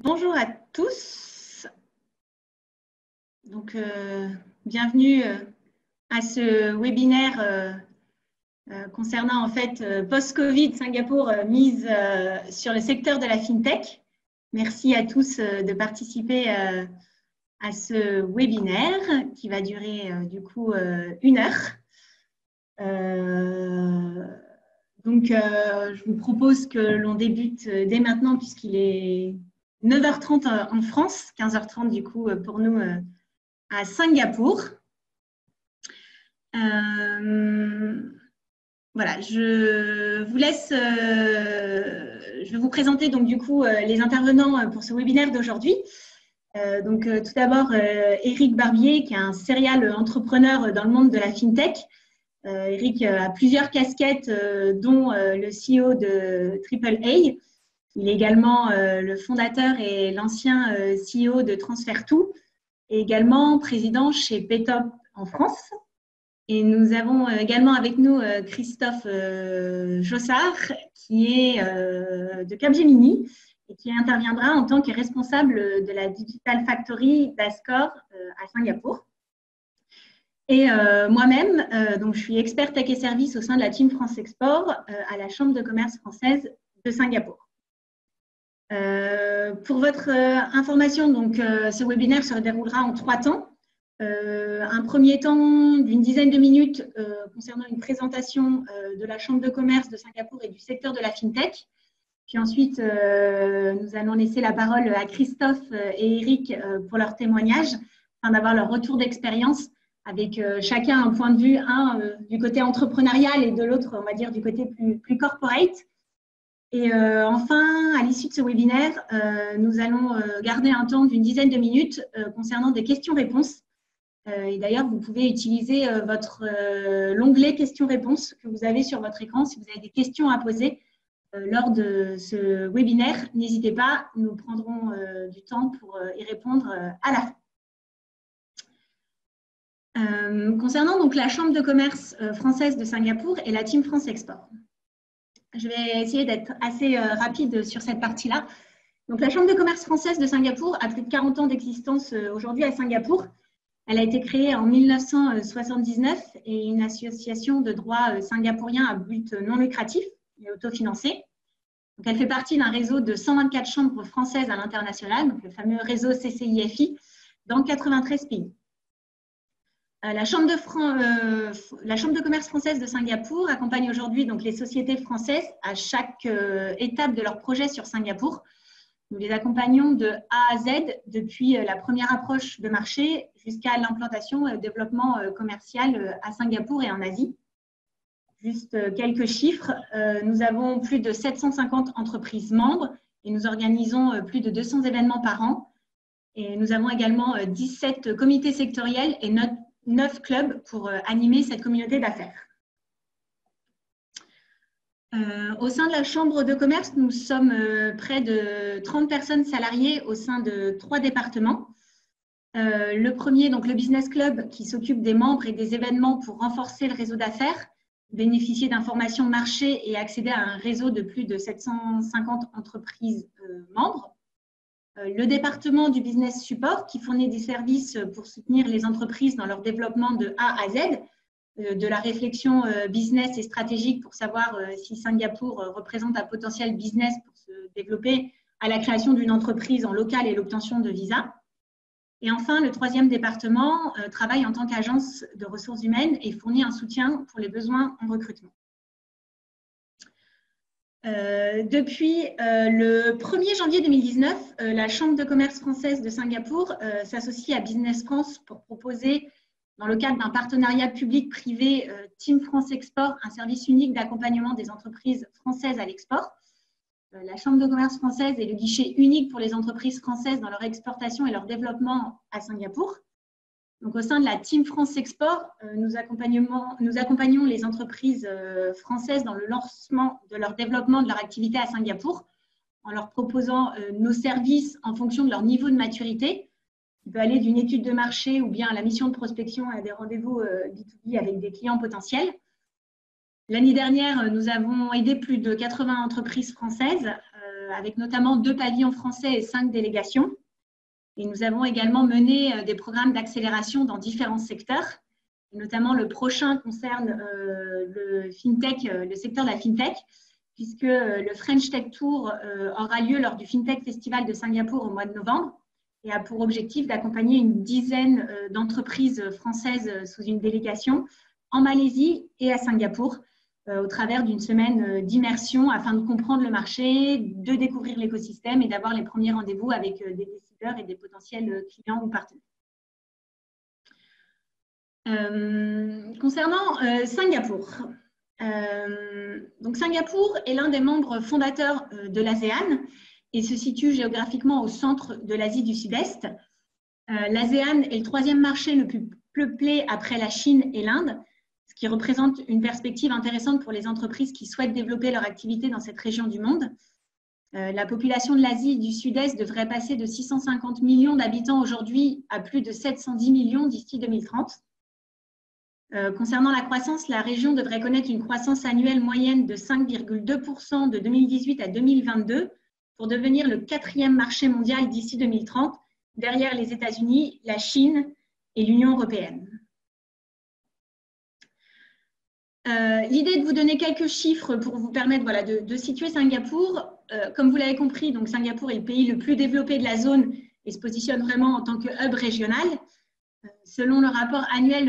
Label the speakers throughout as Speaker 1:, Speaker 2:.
Speaker 1: Bonjour à tous. Donc, bienvenue à ce webinaire concernant en fait post-Covid Singapour mise sur le secteur de la FinTech. Merci à tous de participer à ce webinaire qui va durer du coup 1 heure. Donc, je vous propose que l'on débute dès maintenant puisqu'il est 9h30 en France, 15h30 du coup pour nous à Singapour. Voilà, je vous laisse, je vais vous présenter donc du coup les intervenants pour ce webinaire d'aujourd'hui. Tout d'abord, Éric Barbier, qui est un serial entrepreneur dans le monde de la FinTech. Éric a plusieurs casquettes, dont le CEO de AAA. Il est également le fondateur et l'ancien CEO de TransferTo, et également président chez Paytop en France. Et nous avons également avec nous Christophe Jossard, qui est de Capgemini et qui interviendra en tant que responsable de la Digital Factory d'Ascor à Singapour. Et moi-même, donc je suis experte tech et services au sein de la Team France Export à la Chambre de commerce française de Singapour. Pour votre information, donc, ce webinaire se déroulera en 3 temps. Un premier temps d'une dizaine de minutes concernant une présentation de la Chambre de commerce de Singapour et du secteur de la FinTech. Puis ensuite, nous allons laisser la parole à Christophe et Éric pour leur témoignage, afin d'avoir leur retour d'expérience avec chacun un point de vue, du côté entrepreneurial et de l'autre, on va dire, du côté plus corporate. Et enfin, à l'issue de ce webinaire, nous allons garder un temps d'une dizaine de minutes concernant des questions-réponses. Et d'ailleurs, vous pouvez utiliser votre l'onglet questions-réponses que vous avez sur votre écran si vous avez des questions à poser lors de ce webinaire. N'hésitez pas, nous prendrons du temps pour y répondre à la fin. Concernant donc la Chambre de commerce française de Singapour et la Team France Export. Je vais essayer d'être assez rapide sur cette partie-là. Donc, la Chambre de commerce française de Singapour a plus de 40 ans d'existence aujourd'hui à Singapour. Elle a été créée en 1979 et une association de droit singapourien à but non lucratif et autofinancé. Donc, elle fait partie d'un réseau de 124 chambres françaises à l'international, donc le fameux réseau CCIFI, dans 93 pays. La Chambre de commerce française de Singapour accompagne aujourd'hui donc les sociétés françaises à chaque étape de leur projet sur Singapour. Nous les accompagnons de A à Z, depuis la première approche de marché jusqu'à l'implantation et le développement commercial à Singapour et en Asie. Juste quelques chiffres, nous avons plus de 750 entreprises membres et nous organisons plus de 200 événements par an. Et nous avons également 17 comités sectoriels et 9 clubs pour animer cette communauté d'affaires. Au sein de la Chambre de commerce, nous sommes près de 30 personnes salariées au sein de 3 départements. Le premier, donc le Business Club, qui s'occupe des membres et des événements pour renforcer le réseau d'affaires, bénéficier d'informations marché et accéder à un réseau de plus de 750 entreprises membres. Le département du Business Support, qui fournit des services pour soutenir les entreprises dans leur développement de A à Z, de la réflexion business et stratégique pour savoir si Singapour représente un potentiel business pour se développer, à la création d'une entreprise en local et l'obtention de visa. Et enfin, le troisième département travaille en tant qu'agence de ressources humaines et fournit un soutien pour les besoins en recrutement. Depuis le 1er janvier 2019, la Chambre de commerce française de Singapour s'associe à Business France pour proposer, dans le cadre d'un partenariat public-privé Team France Export, un service unique d'accompagnement des entreprises françaises à l'export. La Chambre de commerce française est le guichet unique pour les entreprises françaises dans leur exportation et leur développement à Singapour. Donc, au sein de la Team France Export, nous accompagnons les entreprises françaises dans le lancement de leur développement de leur activité à Singapour en leur proposant nos services en fonction de leur niveau de maturité. Il peut aller d'une étude de marché ou bien à la mission de prospection à des rendez-vous B2B avec des clients potentiels. L'année dernière, nous avons aidé plus de 80 entreprises françaises avec notamment 2 pavillons français et 5 délégations. Et nous avons également mené des programmes d'accélération dans différents secteurs. Et notamment, le prochain concerne le FinTech, le secteur de la FinTech, puisque le French Tech Tour aura lieu lors du FinTech Festival de Singapour au mois de novembre et a pour objectif d'accompagner une dizaine d'entreprises françaises sous une délégation en Malaisie et à Singapour au travers d'une semaine d'immersion afin de comprendre le marché, de découvrir l'écosystème et d'avoir les premiers rendez-vous avec des décideurs et des potentiels clients ou partenaires. Concernant Singapour. Donc Singapour est l'un des membres fondateurs de l'ASEAN et se situe géographiquement au centre de l'Asie du Sud-Est. L'ASEAN est le 3e marché le plus peuplé après la Chine et l'Inde, ce qui représente une perspective intéressante pour les entreprises qui souhaitent développer leur activité dans cette région du monde. La population de l'Asie du Sud-Est devrait passer de 650 millions d'habitants aujourd'hui à plus de 710 millions d'ici 2030. Concernant la croissance, la région devrait connaître une croissance annuelle moyenne de 5,2% de 2018 à 2022 pour devenir le 4e marché mondial d'ici 2030, derrière les États-Unis, la Chine et l'Union européenne. L'idée est de vous donner quelques chiffres pour vous permettre de situer Singapour. Comme vous l'avez compris, donc Singapour est le pays le plus développé de la zone et se positionne vraiment en tant que hub régional. Selon le rapport annuel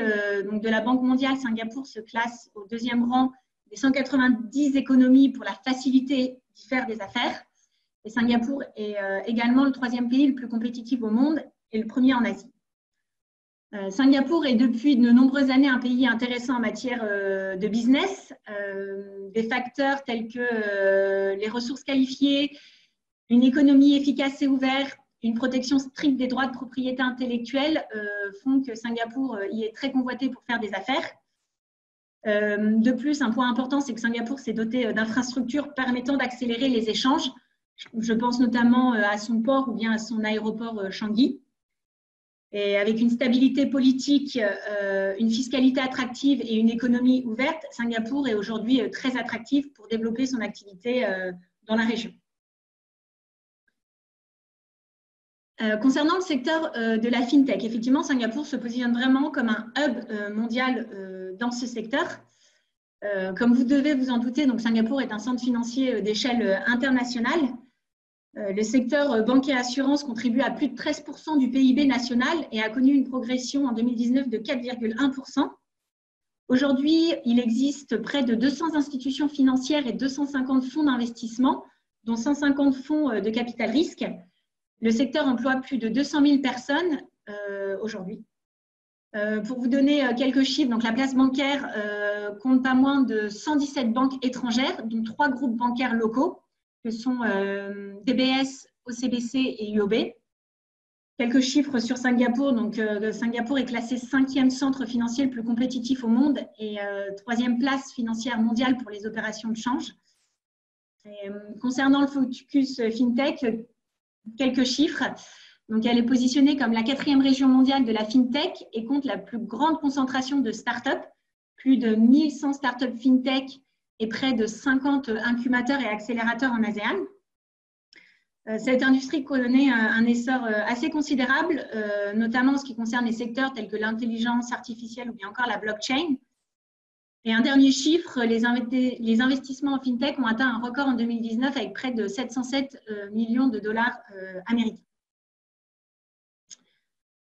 Speaker 1: de la Banque mondiale, Singapour se classe au 2e rang des 190 économies pour la facilité d'y faire des affaires. Et Singapour est également le 3e pays le plus compétitif au monde et le 1er en Asie. Singapour est depuis de nombreuses années un pays intéressant en matière de business. Des facteurs tels que les ressources qualifiées, une économie efficace et ouverte, une protection stricte des droits de propriété intellectuelle font que Singapour y est très convoité pour faire des affaires. De plus, un point important, c'est que Singapour s'est doté d'infrastructures permettant d'accélérer les échanges. Je pense notamment à son port ou bien à son aéroport Changi. Et avec une stabilité politique, une fiscalité attractive et une économie ouverte, Singapour est aujourd'hui très attractif pour développer son activité dans la région. Concernant le secteur de la FinTech, effectivement, Singapour se positionne vraiment comme un hub mondial dans ce secteur. Comme vous devez vous en douter, donc Singapour est un centre financier d'échelle internationale. Le secteur bancaire et assurance contribue à plus de 13% du PIB national et a connu une progression en 2019 de 4,1%. Aujourd'hui, il existe près de 200 institutions financières et 250 fonds d'investissement, dont 150 fonds de capital risque. Le secteur emploie plus de 200 000 personnes aujourd'hui. Pour vous donner quelques chiffres, donc la place bancaire compte pas moins de 117 banques étrangères, dont 3 groupes bancaires locaux, que sont DBS, OCBC et UOB. Quelques chiffres sur Singapour. Donc, Singapour est classé 5e centre financier le plus compétitif au monde et 3e place financière mondiale pour les opérations de change. Et, concernant le focus FinTech, quelques chiffres. Donc, elle est positionnée comme la 4e région mondiale de la FinTech et compte la plus grande concentration de startups, plus de 1100 startups FinTech et près de 50 incubateurs et accélérateurs en ASEAN. Cette industrie connaît un essor assez considérable, notamment en ce qui concerne les secteurs tels que l'intelligence artificielle ou bien encore la blockchain. Et un dernier chiffre, les investissements en FinTech ont atteint un record en 2019 avec près de 707 millions de dollars américains.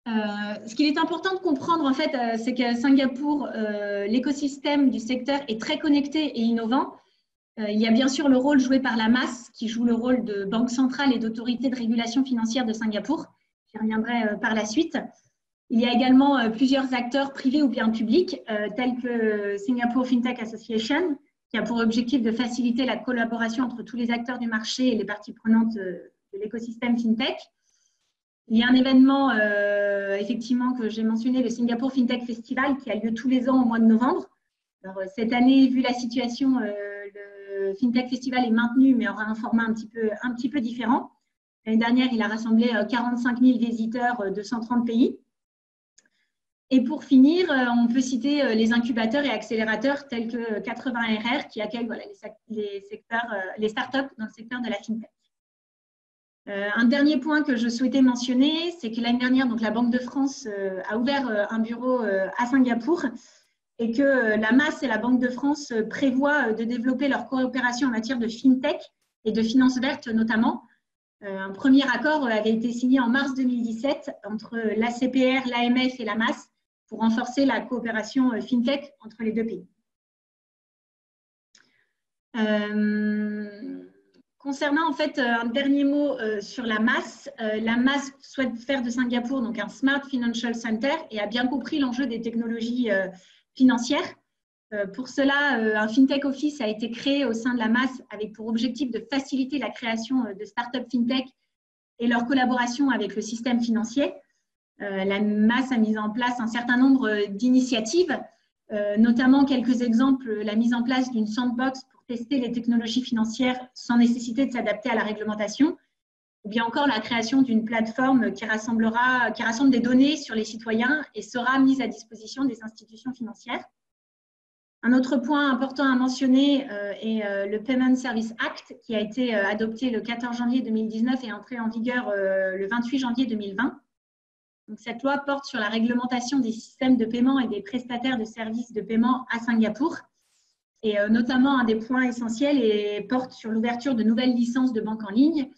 Speaker 1: Ce qu'il est important de comprendre, en fait, c'est qu'à Singapour, l'écosystème du secteur est très connecté et innovant. Il y a bien sûr le rôle joué par la MAS, qui joue le rôle de banque centrale et d'autorité de régulation financière de Singapour. J'y reviendrai par la suite. Il y a également plusieurs acteurs privés ou bien publics, tels que Singapore FinTech Association, qui a pour objectif de faciliter la collaboration entre tous les acteurs du marché et les parties prenantes de l'écosystème FinTech. Il y a un événement, effectivement, que j'ai mentionné, le Singapore FinTech Festival, qui a lieu tous les ans au mois de novembre. Alors, cette année, vu la situation, le FinTech Festival est maintenu, mais aura un format un petit peu différent. L'année dernière, il a rassemblé 45 000 visiteurs de 130 pays. Et pour finir, on peut citer les incubateurs et accélérateurs tels que 80RR qui accueillent les startups dans le secteur de la FinTech. Un dernier point que je souhaitais mentionner, c'est que l'année dernière, donc, la Banque de France a ouvert un bureau à Singapour et que la MAS et la Banque de France prévoient de développer leur coopération en matière de fintech et de finances vertes notamment. Un premier accord avait été signé en mars 2017 entre l'ACPR, l'AMF et la MAS pour renforcer la coopération fintech entre les deux pays. Concernant en fait un dernier mot sur la MAS souhaite faire de Singapour donc un Smart Financial Center et a bien compris l'enjeu des technologies financières. Pour cela, un FinTech Office a été créé au sein de la MAS avec pour objectif de faciliter la création de startups FinTech et leur collaboration avec le système financier. La MAS a mis en place un certain nombre d'initiatives, notamment quelques exemples, la mise en place d'une sandbox pour tester les technologies financières sans nécessité de s'adapter à la réglementation, ou bien encore la création d'une plateforme qui rassemble des données sur les citoyens et sera mise à disposition des institutions financières. Un autre point important à mentionner est le Payment Service Act qui a été adopté le 14 janvier 2019 et entré en vigueur le 28 janvier 2020. Donc, cette loi porte sur la réglementation des systèmes de paiement et des prestataires de services de paiement à Singapour. Et notamment, un des points essentiels porte sur l'ouverture de nouvelles licences de banque en ligne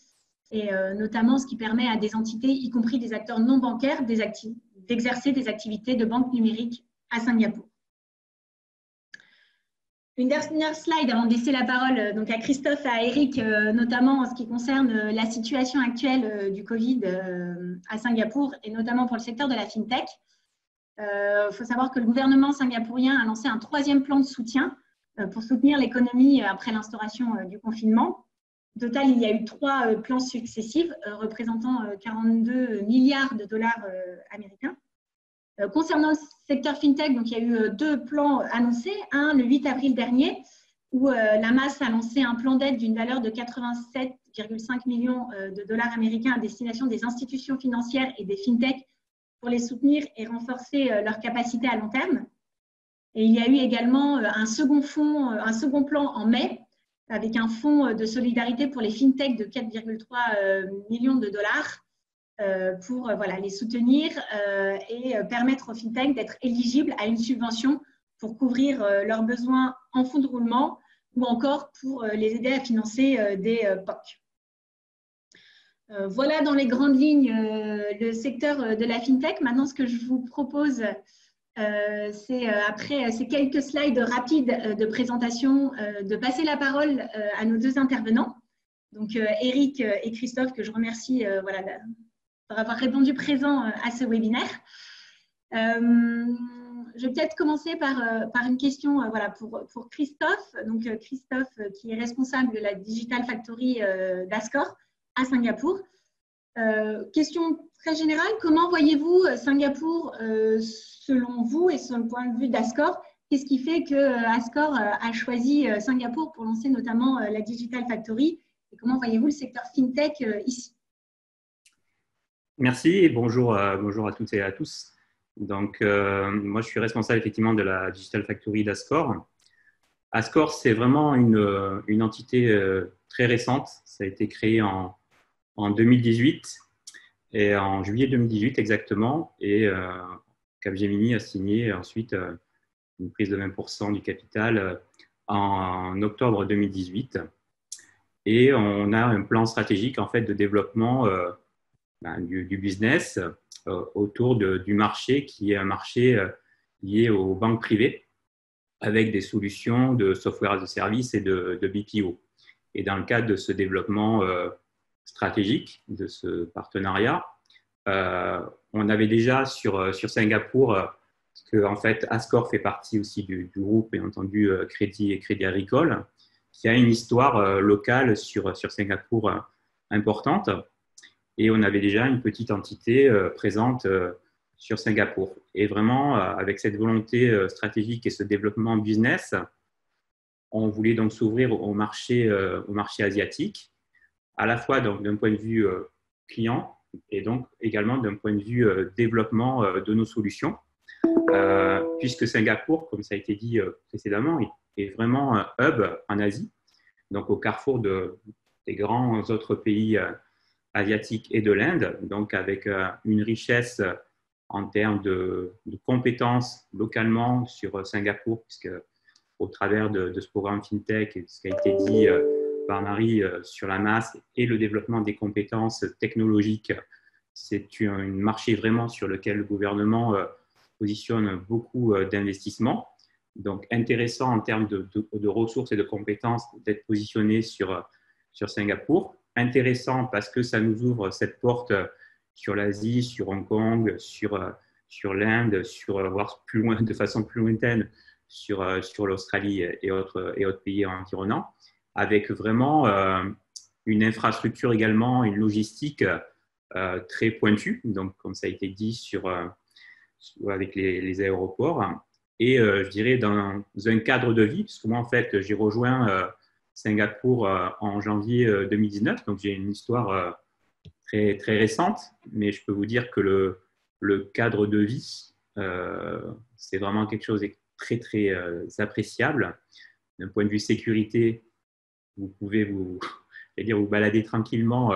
Speaker 1: et notamment ce qui permet à des entités, y compris des acteurs non bancaires, d'exercer des activités de banque numérique à Singapour. Une dernière slide avant de laisser la parole donc à Christophe et à Eric, notamment en ce qui concerne la situation actuelle du Covid à Singapour et notamment pour le secteur de la FinTech. Il faut savoir que le gouvernement singapourien a lancé un 3e plan de soutien pour soutenir l'économie après l'instauration du confinement. Au total, il y a eu 3 plans successifs représentant 42 milliards de dollars américains. Concernant le secteur FinTech, donc, il y a eu 2 plans annoncés. Un, le 8 avril dernier, où la MAS a lancé un plan d'aide d'une valeur de 87,5 millions de dollars américains à destination des institutions financières et des FinTech pour les soutenir et renforcer leurs capacités à long terme. Et il y a eu également un second plan en mai, avec un fonds de solidarité pour les FinTech de 4,3 millions de dollars. Pour les soutenir et permettre aux FinTech d'être éligibles à une subvention pour couvrir leurs besoins en fonds de roulement ou encore pour les aider à financer des POC. Voilà dans les grandes lignes le secteur de la FinTech. Maintenant, ce que je vous propose, c'est après ces quelques slides rapides de présentation, de passer la parole à nos 2 intervenants, donc Eric et Christophe, que je remercie pour avoir répondu présent à ce webinaire. Je vais peut-être commencer par une question pour Christophe. Donc, Christophe, qui est responsable de la Digital Factory d'Ascor à Singapour. Question très générale, comment voyez-vous Singapour selon vous et sur le point de vue d'Ascor? Qu'est-ce qui fait que Ascor a choisi Singapour pour lancer notamment la Digital Factory? Et comment voyez-vous le secteur FinTech ici?
Speaker 2: Merci et bonjour à toutes et à tous. Donc, moi, je suis responsable effectivement de la Digital Factory d'Ascor. Ascor, c'est vraiment une entité très récente. Ça a été créé en 2018 et en juillet 2018 exactement. Et Capgemini a signé ensuite une prise de 20% du capital en octobre 2018. Et on a un plan stratégique en fait de développement du business autour du marché qui est un marché lié aux banques privées avec des solutions de software as a service et de BPO. Et dans le cadre de ce développement stratégique, de ce partenariat, on avait déjà sur Singapour que en fait Ascor fait partie aussi du groupe, bien entendu Crédit Agricole, qui a une histoire locale sur Singapour importante. Et on avait déjà une petite entité présente sur Singapour. Et vraiment, avec cette volonté stratégique et ce développement business, on voulait donc s'ouvrir au marché asiatique, à la fois d'un point de vue client et donc également d'un point de vue développement de nos solutions, puisque Singapour, comme ça a été dit précédemment, est vraiment un hub en Asie, donc au carrefour des grands autres pays asiatique et de l'Inde, donc avec une richesse en termes de compétences localement sur Singapour, puisque au travers de ce programme FinTech et ce qui a été dit par Marie sur la masse et le développement des compétences technologiques, c'est un marché vraiment sur lequel le gouvernement positionne beaucoup d'investissements. Donc, intéressant en termes de ressources et de compétences d'être positionné sur Singapour. Intéressant parce que ça nous ouvre cette porte sur l'Asie, sur Hong Kong, sur l'Inde, voire plus loin, de façon plus lointaine, sur l'Australie et autres pays environnants, avec vraiment une infrastructure également, une logistique très pointue, donc comme ça a été dit avec les aéroports. Et je dirais dans un cadre de vie, parce que moi, en fait, j'ai rejoint Singapour en janvier 2019, donc j'ai une histoire très, très récente, mais je peux vous dire que le cadre de vie, c'est vraiment quelque chose de très, très appréciable. D'un point de vue sécurité, vous pouvez vous balader tranquillement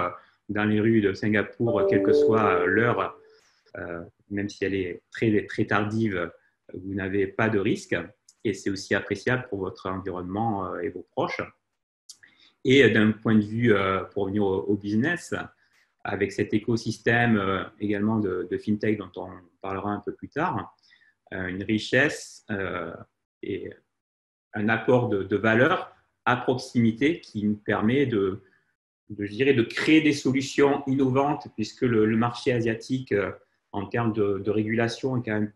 Speaker 2: dans les rues de Singapour, quelle que soit l'heure, même si elle est très, très tardive, vous n'avez pas de risque et c'est aussi appréciable pour votre environnement et vos proches. Et d'un point de vue, pour revenir au business, avec cet écosystème également de FinTech dont on parlera un peu plus tard, une richesse et un apport de valeur à proximité qui nous permet de créer des solutions innovantes puisque le marché asiatique, en termes de régulation, est quand même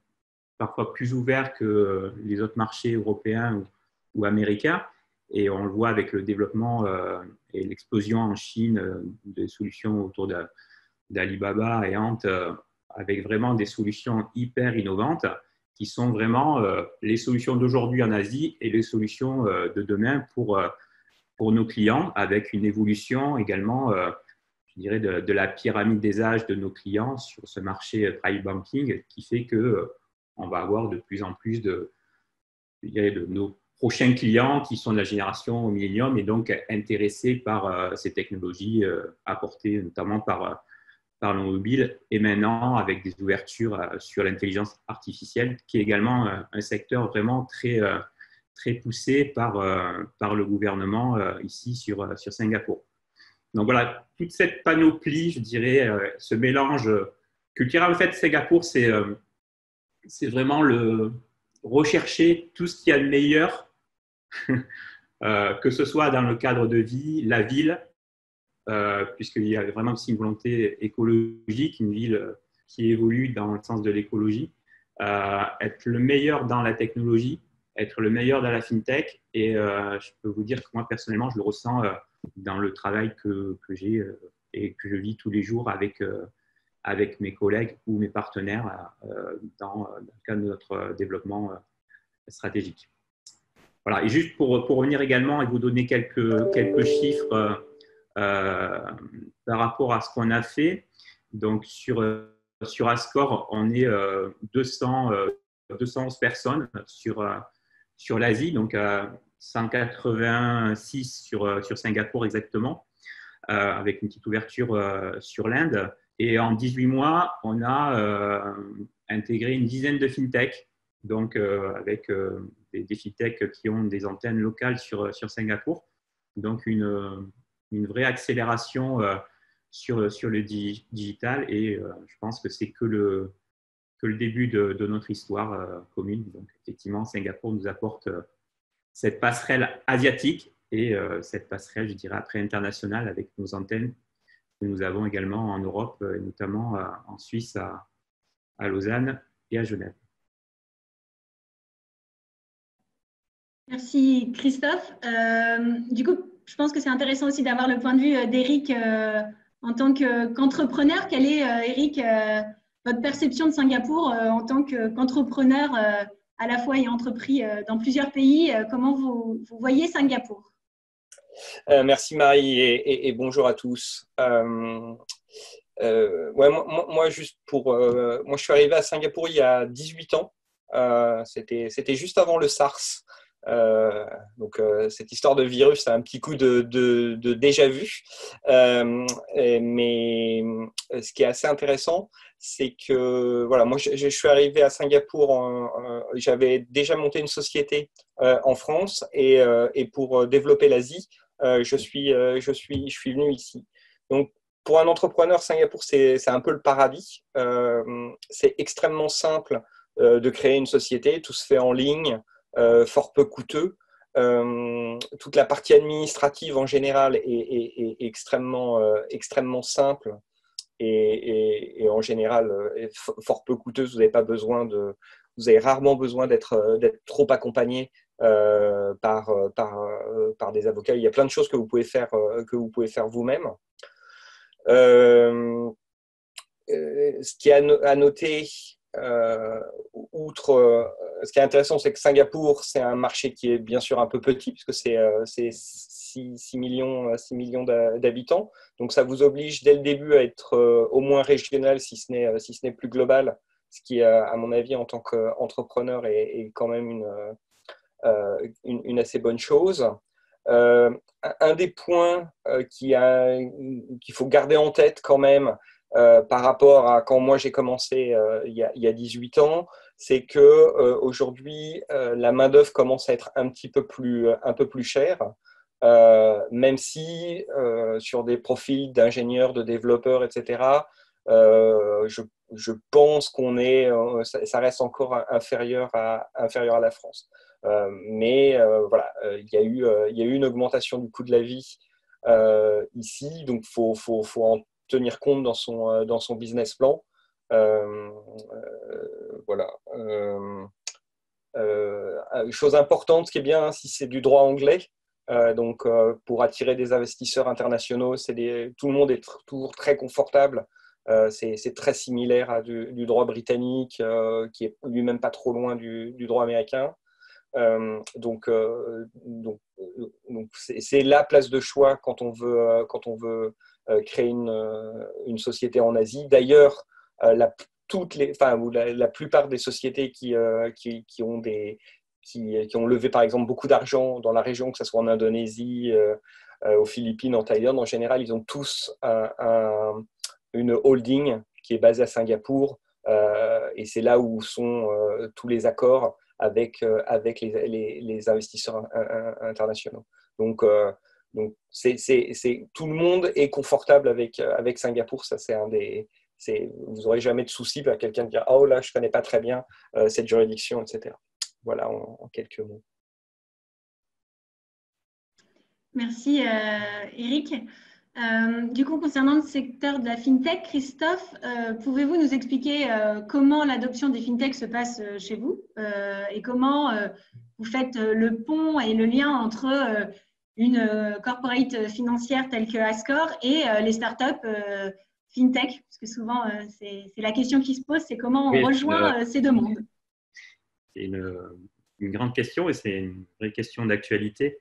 Speaker 2: parfois plus ouvert que les autres marchés européens ou américains. Et on le voit avec le développement et l'explosion en Chine des solutions autour d'Alibaba et Ant, avec vraiment des solutions hyper innovantes qui sont vraiment les solutions d'aujourd'hui en Asie et les solutions de demain pour nos clients, avec une évolution également, je dirais, de la pyramide des âges de nos clients sur ce marché private banking qui fait qu'on va avoir de plus en plus de nos prochains clients qui sont de la génération millénium et donc intéressés par ces technologies apportées notamment par le mobile et maintenant avec des ouvertures sur l'intelligence artificielle qui est également un secteur vraiment très, très poussé par le gouvernement ici sur Singapour. Donc voilà, toute cette panoplie, je dirais, ce mélange culturel. En fait, Singapour, c'est vraiment rechercher tout ce qu'il y a de meilleur, que ce soit dans le cadre de vie, la ville, puisqu'il y a vraiment aussi une volonté écologique, une ville qui évolue dans le sens de l'écologie, être le meilleur dans la technologie, être le meilleur dans la FinTech. Et je peux vous dire que moi, personnellement, je le ressens dans le travail que j'ai et que je vis tous les jours avec mes collègues ou mes partenaires dans le cadre de notre développement stratégique. Voilà. Et juste pour revenir également et vous donner quelques chiffres par rapport à ce qu'on a fait. Donc, sur Ascore, on est 211 personnes sur l'Asie, donc 186 sur Singapour exactement, avec une petite ouverture sur l'Inde. Et en 18 mois, on a intégré une dizaine de FinTech, donc avec des FinTech qui ont des antennes locales sur Singapour. Donc, une vraie accélération sur le digital et je pense que c'est que le début de notre histoire commune. Donc, effectivement, Singapour nous apporte cette passerelle asiatique et cette passerelle, je dirais, après internationale avec nos antennes que nous avons également en Europe, et notamment en Suisse, à Lausanne et à Genève.
Speaker 1: Merci Christophe. Du coup, je pense que c'est intéressant aussi d'avoir le point de vue d'Éric en tant qu'entrepreneur. Quelle est, Éric, votre perception de Singapour en tant qu'entrepreneur à la fois ayant entrepris dans plusieurs pays? Comment vous voyez Singapour?
Speaker 3: Merci Marie et bonjour à tous. Ouais, moi, juste moi, je suis arrivé à Singapour il y a 18 ans. C'était juste avant le SARS. Cette histoire de virus a un petit coup de déjà vu. Mais ce qui est assez intéressant, c'est que voilà, moi je suis arrivé à Singapour, j'avais déjà monté une société en France et pour développer l'Asie, je suis venu ici. Donc pour un entrepreneur, Singapour, c'est un peu le paradis. C'est extrêmement simple de créer une société, tout se fait en ligne, fort peu coûteux. Toute la partie administrative en général est extrêmement simple et en général fort peu coûteuse. Vous avez rarement besoin d'être trop accompagné par des avocats. Il y a plein de choses que vous pouvez faire vous-même. Ce qui est à noter, ce qui est intéressant, c'est que Singapour, c'est un marché qui est bien sûr un peu petit, puisque c'est 6 millions d'habitants. Donc, ça vous oblige dès le début à être au moins régional, si ce n'est plus global, ce qui, à mon avis, en tant qu'entrepreneur, est quand même une assez bonne chose. Un des points qu'il faut garder en tête quand même, par rapport à quand moi j'ai commencé il y a 18 ans, c'est que aujourd'hui la main-d'œuvre commence à être un peu plus chère, même si sur des profils d'ingénieurs, de développeurs, etc., je pense ça reste encore inférieur à la France. Mais voilà, il y a eu une augmentation du coût de la vie ici, donc faut en tenir compte dans son business plan. Voilà. Chose importante, ce qui est bien, si c'est du droit anglais, pour attirer des investisseurs internationaux, tout le monde est toujours très confortable. C'est très similaire à du droit britannique, qui est lui-même pas trop loin du droit américain. Donc c'est la place de choix quand on veut créer une société en Asie. D'ailleurs, la plupart des sociétés qui ont levé par exemple beaucoup d'argent dans la région, que ce soit en Indonésie, aux Philippines, en Thaïlande, en général, ils ont tous une holding qui est basée à Singapour, et c'est là où sont tous les accords avec les investisseurs internationaux. Donc tout le monde est confortable avec Singapour. Ça, vous n'aurez jamais de souci à quelqu'un de dire « Oh là, je ne connais pas très bien cette juridiction, etc. » Voilà, en quelques mots.
Speaker 1: Merci, Eric. Du coup, concernant le secteur de la FinTech, Christophe, pouvez-vous nous expliquer comment l'adoption des FinTech se passe chez vous et comment vous faites le pont et le lien entre une corporate financière telle que Ascor et les startups FinTech? Parce que souvent, c'est la question qui se pose, c'est comment on rejoint ces deux mondes.
Speaker 2: C'est une grande question et c'est une vraie question d'actualité.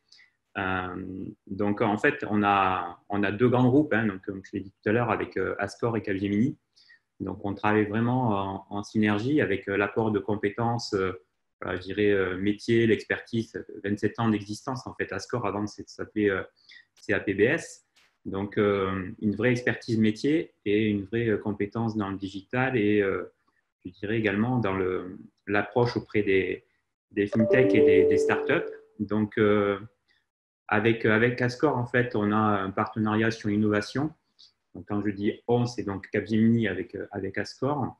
Speaker 2: Donc, en fait, on a deux grands groupes, hein, donc, comme je l'ai dit tout à l'heure, avec Ascor et Capgemini. Donc, on travaille vraiment en synergie avec l'apport de compétences, je dirais, métier, l'expertise, 27 ans d'existence. En fait, Ascor, avant, ça s'appelait CAPBS. Donc, une vraie expertise métier et une vraie compétence dans le digital et, je dirais, également dans l'approche auprès des fintech et des startups. Donc, avec Ascor, en fait, on a un partenariat sur l'innovation. Donc, quand je dis on, c'est donc Capgemini avec Ascor.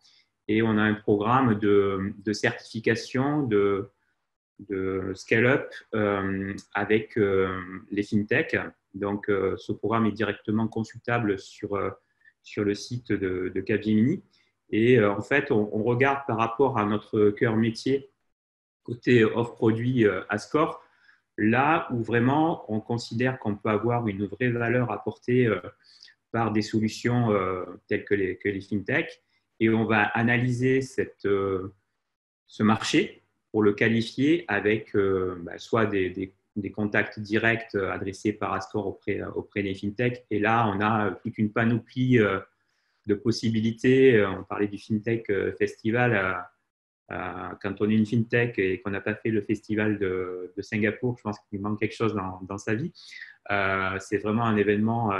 Speaker 2: Et on a un programme de certification, de scale-up avec les fintech. Donc, ce programme est directement consultable sur le site de Capgemini. Et en fait, on regarde par rapport à notre cœur métier, côté offre-produit Ascor, là où vraiment on considère qu'on peut avoir une vraie valeur apportée par des solutions telles que les fintech. Et on va analyser ce marché pour le qualifier avec soit des contacts directs adressés par Ascor auprès des fintech. Et là, on a toute une panoplie de possibilités. On parlait du FinTech Festival Quand on est une fintech et qu'on n'a pas fait le festival de Singapour, je pense qu'il manque quelque chose dans sa vie. C'est vraiment un événement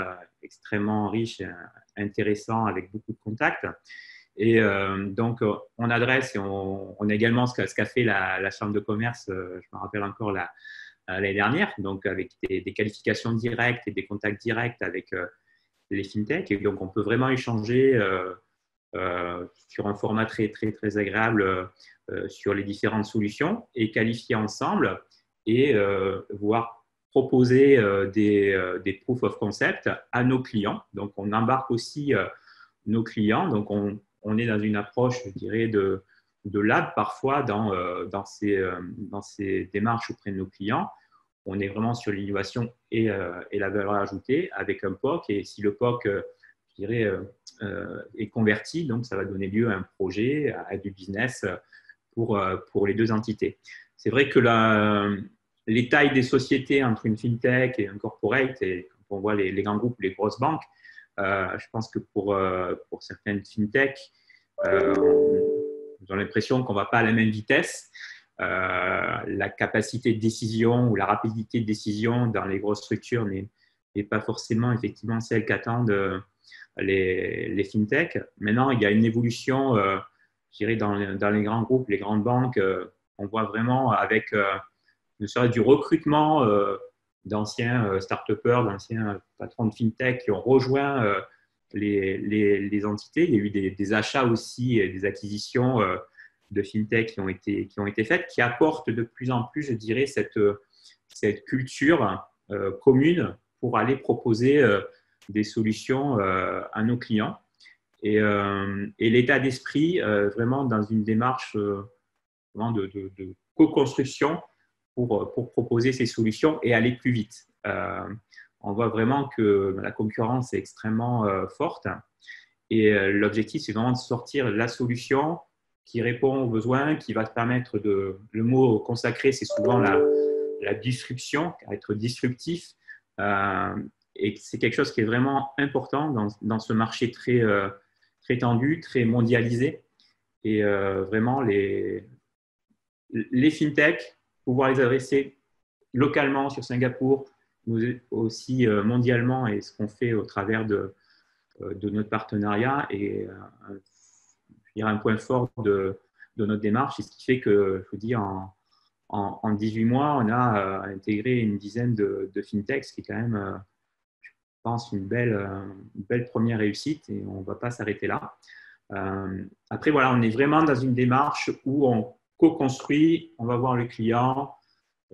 Speaker 2: extrêmement riche, intéressant, avec beaucoup de contacts. Et donc, on adresse et on a également ce qu'a fait la Chambre de commerce, je me rappelle encore l'année dernière, donc avec des qualifications directes et des contacts directs avec les fintechs. Et donc, on peut vraiment échanger sur un format très, très, très agréable sur les différentes solutions et qualifier ensemble et voir proposer des proof of concept à nos clients. Donc, on embarque aussi nos clients. Donc, on est dans une approche, je dirais, de lab parfois dans ces démarches auprès de nos clients. On est vraiment sur l'innovation et la valeur ajoutée avec un POC. Et si le POC, je dirais, est converti, donc ça va donner lieu à un projet, à du business pour les deux entités. C'est vrai que les tailles des sociétés entre une fintech et un corporate, et quand on voit les grands groupes, les grosses banques, je pense que pour certaines fintechs, ils ont l'impression qu'on ne va pas à la même vitesse. La capacité de décision ou la rapidité de décision dans les grosses structures n'est pas forcément effectivement celle qu'attendent les fintechs. Maintenant, il y a une évolution, je dirais, dans les grands groupes, les grandes banques. On voit vraiment avec ne serait-ce du recrutement d'anciens start-upers, d'anciens patrons de fintech qui ont rejoint les entités. Il y a eu des achats aussi et des acquisitions de fintech qui ont été faites, qui apportent de plus en plus, je dirais, cette culture commune pour aller proposer des solutions à nos clients. Et l'état d'esprit, vraiment dans une démarche vraiment de co-construction pour proposer ces solutions et aller plus vite. On voit vraiment que la concurrence est extrêmement forte et l'objectif, c'est vraiment de sortir la solution qui répond aux besoins, qui va te permettre le mot consacré, c'est souvent la disruption, être disruptif. Et c'est quelque chose qui est vraiment important dans ce marché très, très tendu, très mondialisé. Et vraiment, les fintechs, pouvoir les adresser localement sur Singapour, mais aussi mondialement, et ce qu'on fait au travers de notre partenariat est un point fort de notre démarche. Et ce qui fait que, je vous dis, en 18 mois, on a intégré une dizaine de fintechs, ce qui est quand même, je pense, une belle première réussite, et on ne va pas s'arrêter là. Après, voilà, on est vraiment dans une démarche où on co-construit, on va voir le client.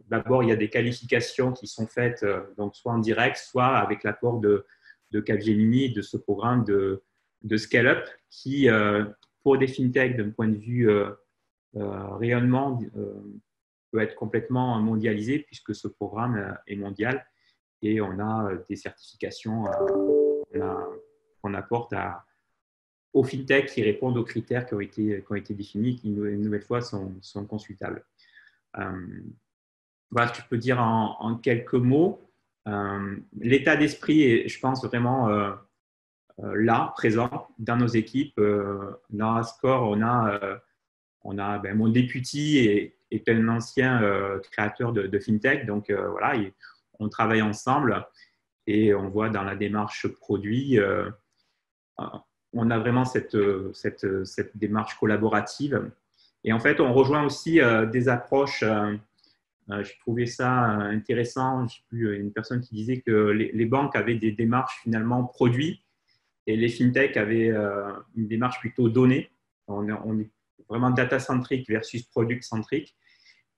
Speaker 2: D'abord, il y a des qualifications qui sont faites, donc soit en direct, soit avec l'apport de Capgemini, de ce programme de scale-up qui, pour des fintechs, d'un point de vue rayonnement, peut être complètement mondialisé puisque ce programme est mondial et on a des certifications qu'on apporte aux fintechs qui répondent aux critères qui ont été définis, qui une nouvelle fois sont consultables. Voilà ce que je peux dire en quelques mots. L'état d'esprit est, je pense, vraiment là, présent dans nos équipes. Dans Ascor, on a mon député est un ancien créateur de fintech, donc voilà, on travaille ensemble et on voit dans la démarche produit, on a vraiment cette démarche collaborative. Et en fait, on rejoint aussi des approches. J'ai trouvé ça intéressant. J'ai vu une personne qui disait que les banques avaient des démarches finalement produits et les fintechs avaient une démarche plutôt donnée. On est vraiment data-centrique versus product-centrique.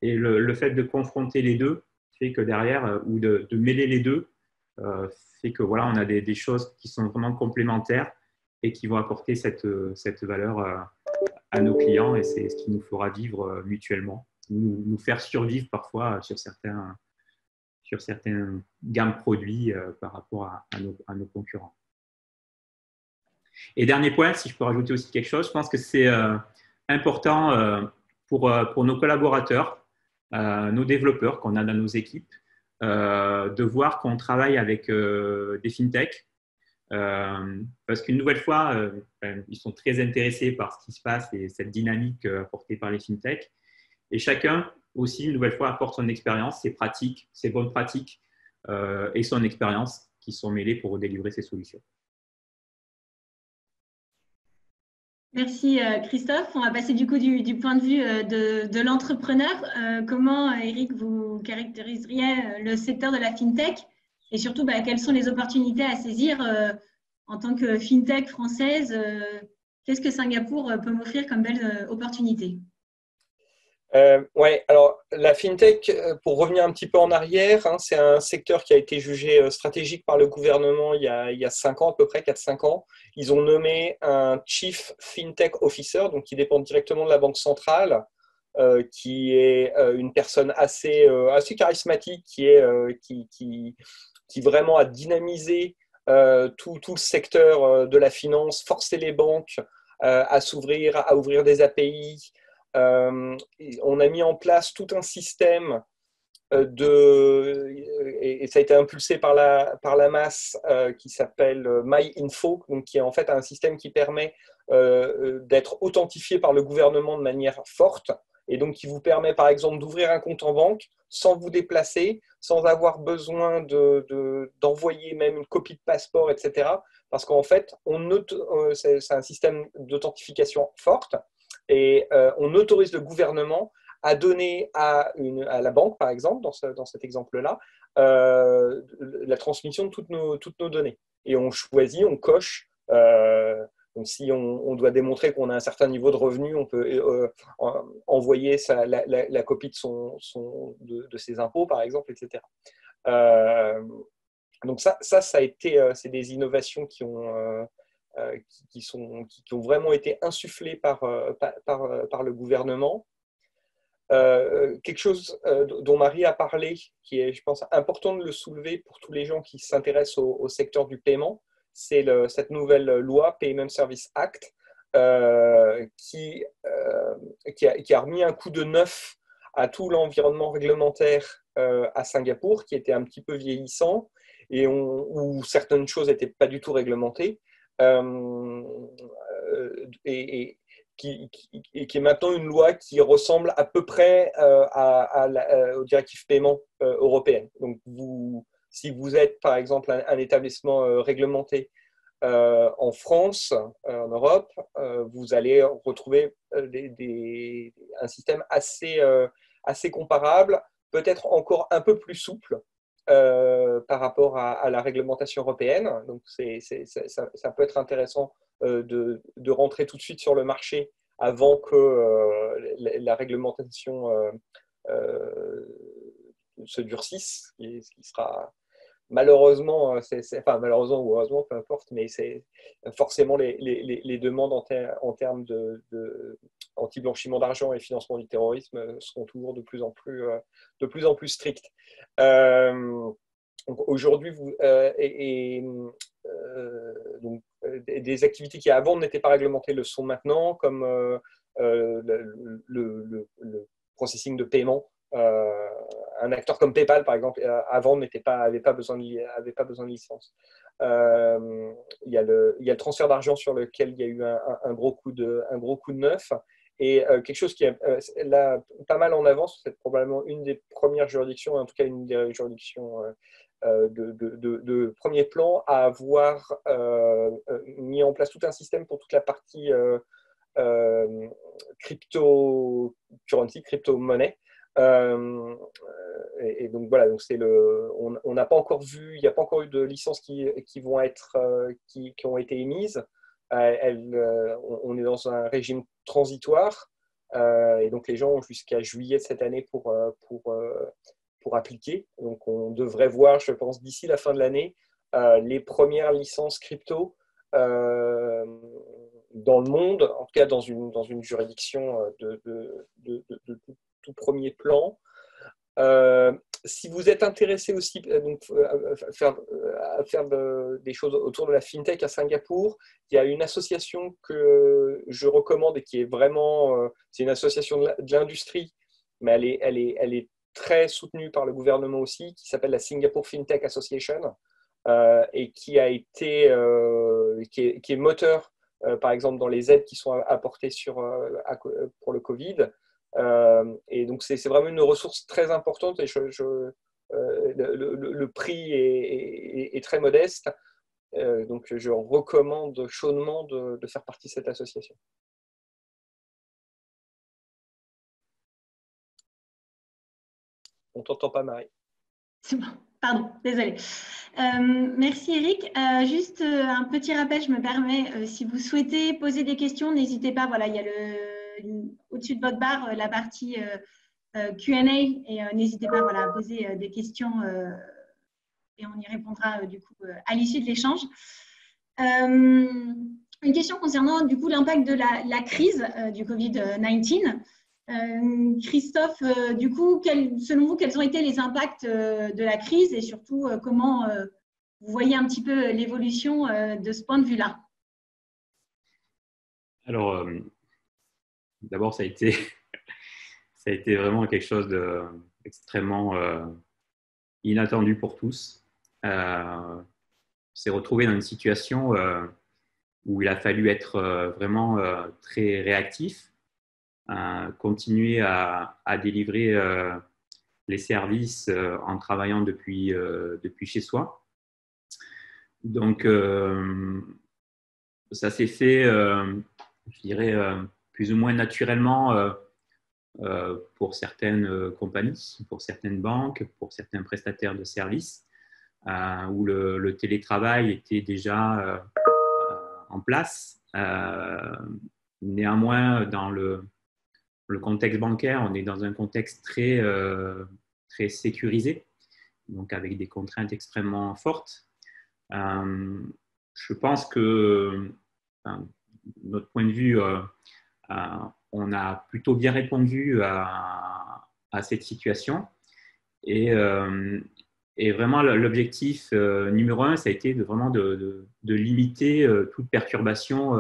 Speaker 2: Et le fait de confronter les deux fait que derrière, ou de mêler les deux, fait que voilà, on a des choses qui sont vraiment complémentaires et qui vont apporter cette valeur à nos clients. Et c'est ce qui nous fera vivre mutuellement, nous faire survivre parfois sur certaines gammes produits par rapport à nos concurrents. Et dernier point, si je peux rajouter aussi quelque chose, je pense que c'est important pour nos collaborateurs, nos développeurs qu'on a dans nos équipes, de voir qu'on travaille avec des fintechs Parce qu'une nouvelle fois, ils sont très intéressés par ce qui se passe et cette dynamique apportée par les fintechs. Et chacun aussi, une nouvelle fois, apporte son expérience, ses pratiques, ses bonnes pratiques et son expérience qui sont mêlées pour délivrer ces solutions.
Speaker 1: Merci Christophe. On va passer du coup du point de vue de l'entrepreneur. Comment, Eric, vous caractériseriez le secteur de la FinTech et surtout quelles sont les opportunités à saisir en tant que FinTech française? Qu'est-ce que Singapour peut m'offrir comme belles opportunités?
Speaker 3: Ouais, alors la FinTech, pour revenir un petit peu en arrière, hein, c'est un secteur qui a été jugé stratégique par le gouvernement il y a 5 ans, à peu près 4-5 ans. Ils ont nommé un Chief FinTech Officer, donc qui dépend directement de la Banque centrale, qui est une personne assez charismatique, qui vraiment a dynamisé tout le secteur de la finance, forcé les banques à s'ouvrir, à ouvrir des API. On a mis en place tout un système et ça a été impulsé par la masse qui s'appelle MyInfo, donc qui est en fait un système qui permet d'être authentifié par le gouvernement de manière forte et donc qui vous permet par exemple d'ouvrir un compte en banque sans vous déplacer, sans avoir besoin d'envoyer même une copie de passeport, etc. Parce qu'en fait, c'est un système d'authentification forte. Et on autorise le gouvernement à donner à la banque, par exemple, dans cet exemple-là, la transmission de toutes nos données. Et on choisit, on coche. Donc si on doit démontrer qu'on a un certain niveau de revenu, on peut envoyer la copie de ses impôts, par exemple, etc. Donc ça a été, c'est des innovations qui ont vraiment été insufflés par le gouvernement. Quelque chose dont Marie a parlé, qui est, je pense, important de le soulever pour tous les gens qui s'intéressent au secteur du paiement, c'est cette nouvelle loi Payment Service Act qui a remis un coup de neuf à tout l'environnement réglementaire à Singapour, qui était un petit peu vieillissant et où certaines choses n'étaient pas du tout réglementées. Et qui est maintenant une loi qui ressemble à peu près aux directives paiement européennes. Donc, si vous êtes, par exemple, un établissement réglementé en France, en Europe, vous allez retrouver un système assez comparable, peut-être encore un peu plus souple, par rapport à la réglementation européenne. Donc, ça peut être intéressant de rentrer tout de suite sur le marché avant que la réglementation se durcisse, ce qui sera malheureusement, enfin malheureusement ou heureusement, peu importe, mais c'est forcément les demandes en termes de anti-blanchiment d'argent et financement du terrorisme seront toujours de plus en plus strictes. Donc aujourd'hui, donc, des activités qui avant n'étaient pas réglementées le sont maintenant, comme le processing de paiement. Un acteur comme PayPal, par exemple, avant n'avait pas besoin de licence. Il y a le transfert d'argent sur lequel il y a eu un gros coup de neuf. Et quelque chose qui est là pas mal en avance, c'est probablement une des premières juridictions, en tout cas une des juridictions de premier plan, à avoir mis en place tout un système pour toute la partie crypto-currency, crypto-monnaie. Et donc voilà, donc on n'a pas encore vu, il n'y a pas encore eu de licences qui ont été émises. On est dans un régime transitoire et donc les gens ont jusqu'à juillet de cette année pour appliquer. Donc on devrait voir, je pense, d'ici la fin de l'année, les premières licences crypto dans le monde, en tout cas dans une juridiction de tout premier plan. Si vous êtes intéressé aussi à faire des choses autour de la FinTech à Singapour, il y a une association que je recommande et qui est vraiment, c'est une association de l'industrie, mais elle est très soutenue par le gouvernement aussi, qui s'appelle la Singapore FinTech Association, et qui a été, qui est moteur, par exemple, dans les aides qui sont apportées pour le Covid. Et donc, c'est vraiment une ressource très importante et le prix est très modeste. Donc, je recommande chaudement de faire partie de cette association. On ne t'entend pas, Marie.
Speaker 1: C'est bon. Pardon, désolée. Merci Eric. Juste un petit rappel, je me permets, si vous souhaitez poser des questions, n'hésitez pas. Voilà, il y a au-dessus de votre barre la partie Q&A et n'hésitez pas à poser des questions et on y répondra du coup à l'issue de l'échange. Une question concernant du coup l'impact de la crise du Covid-19. Christophe, du coup, selon vous, quels ont été les impacts de la crise et surtout comment vous voyez un petit peu l'évolution de ce point de vue-là?
Speaker 2: Alors, d'abord, ça a été vraiment quelque chose d'extrêmement inattendu pour tous. On s'est retrouvé dans une situation où il a fallu être vraiment très réactif, continuer à délivrer les services en travaillant depuis chez soi. Donc, ça s'est fait, je dirais, plus ou moins naturellement pour certaines compagnies, pour certaines banques, pour certains prestataires de services, où le télétravail était déjà en place. Néanmoins, dans le contexte bancaire, on est dans un contexte très sécurisé, donc avec des contraintes extrêmement fortes. Je pense que, notre point de vue, on a plutôt bien répondu à cette situation. Et vraiment, l'objectif numéro un, ça a été vraiment de limiter toute perturbation